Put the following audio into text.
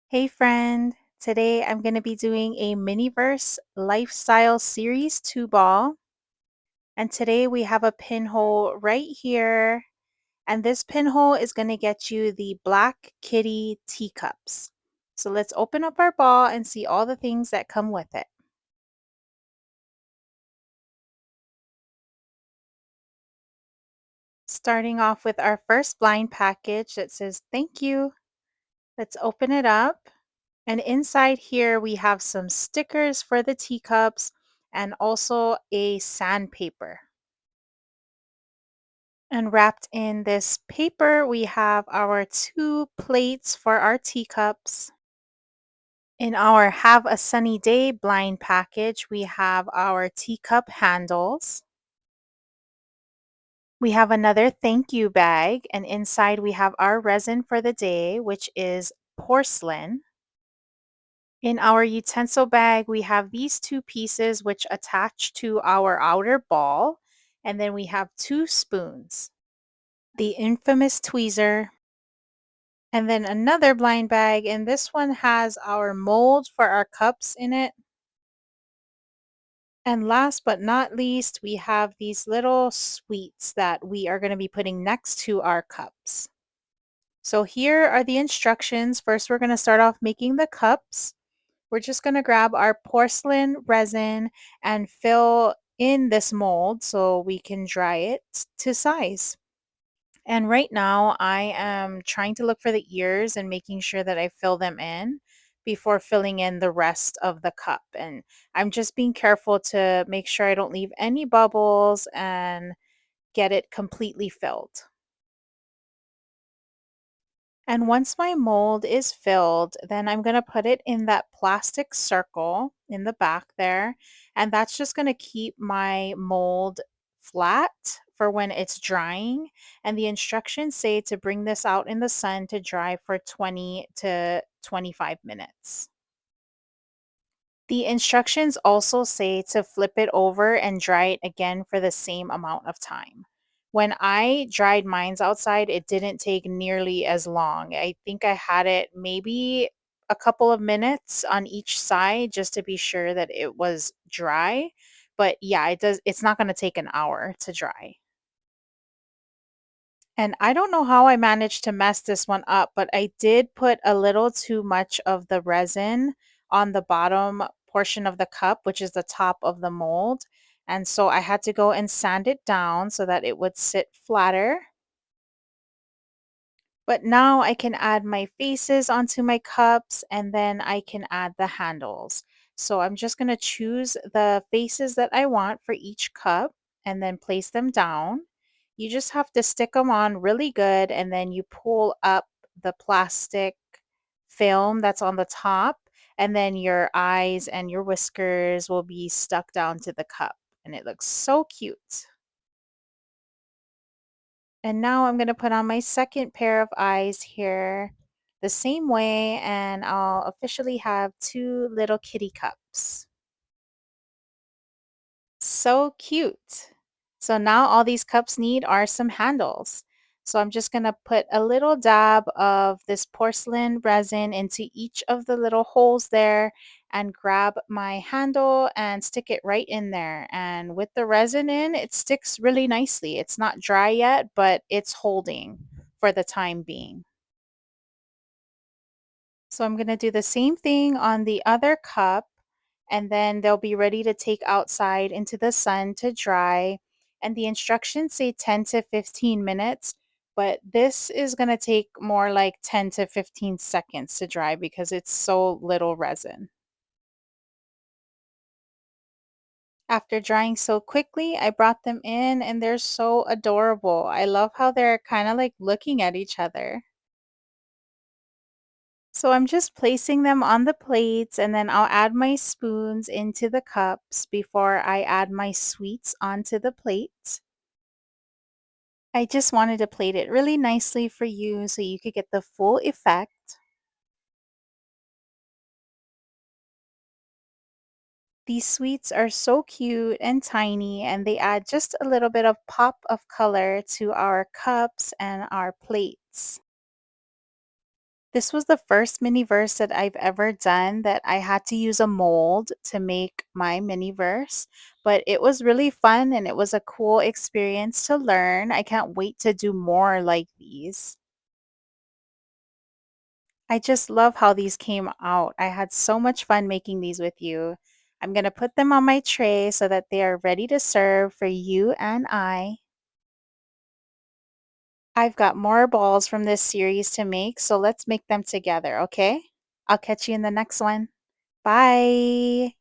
Hey friend, today I'm going to be doing a miniverse lifestyle series 2 ball. And today we have a pinhole right here. And this pinhole is going to get you the Black Kitty teacups. So let's open up our ball and see all the things that come with it. Starting off with our first blind package that says thank you. Let's open it up. And inside here, we have some stickers for the teacups and also a sandpaper. And wrapped in this paper, we have our 2 plates for our teacups. In our Have a Sunny Day blind package, we have our teacup handles. We have another thank you bag, and inside we have our resin for the day, which is porcelain. In our utensil bag, we have these 2 pieces which attach to our outer ball. And then we have 2 spoons, the infamous tweezer, and then another blind bag. And this one has our mold for our cups in it. And last but not least, we have these little sweets that we are going to be putting next to our cups. So here are the instructions. First, we're going to start off making the cups. We're just going to grab our porcelain resin and fill in this mold so we can dry it to size. And right now, I am trying to look for the ears and making sure that I fill them in before filling in the rest of the cup. And I'm just being careful to make sure I don't leave any bubbles and get it completely filled. And once my mold is filled, then I'm going to put it in that plastic circle in the back there. And that's just going to keep my mold flat for when it's drying. And the instructions say to bring this out in the sun to dry for 20 to 25 minutes. The instructions also say to flip it over and dry it again for the same amount of time. When I dried mines outside, it didn't take nearly as long. I think I had it maybe a couple of minutes on each side just to be sure that it was dry. But yeah, it's not going to take an hour to dry. And I don't know how I managed to mess this one up, but I did put a little too much of the resin on the bottom portion of the cup, which is the top of the mold. And so I had to go and sand it down so that it would sit flatter. But now I can add my faces onto my cups and then I can add the handles. So I'm just going to choose the faces that I want for each cup and then place them down. You just have to stick them on really good and then you pull up the plastic film that's on the top, and then your eyes and your whiskers will be stuck down to the cup. And it looks so cute. And now I'm going to put on my second pair of eyes here the same way, and I'll officially have 2 little kitty cups. So cute. So now all these cups need are some handles. So I'm just going to put a little dab of this porcelain resin into each of the little holes there and grab my handle and stick it right in there. And with the resin in, it sticks really nicely. It's not dry yet, but it's holding for the time being. So I'm going to do the same thing on the other cup, and then they'll be ready to take outside into the sun to dry. And the instructions say 10 to 15 minutes, but this is going to take more like 10 to 15 seconds to dry because it's so little resin. After drying so quickly, I brought them in and they're so adorable. I love how they're kind of like looking at each other. So I'm just placing them on the plates and then I'll add my spoons into the cups before I add my sweets onto the plate. I just wanted to plate it really nicely for you so you could get the full effect. These sweets are so cute and tiny and they add just a little bit of pop of color to our cups and our plates. This was the first mini verse that I've ever done that I had to use a mold to make my mini verse, but it was really fun and it was a cool experience to learn. I can't wait to do more like these. I just love how these came out. I had so much fun making these with you. I'm going to put them on my tray so that they are ready to serve for you and I. I've got more balls from this series to make, so let's make them together, okay? I'll catch you in the next one. Bye.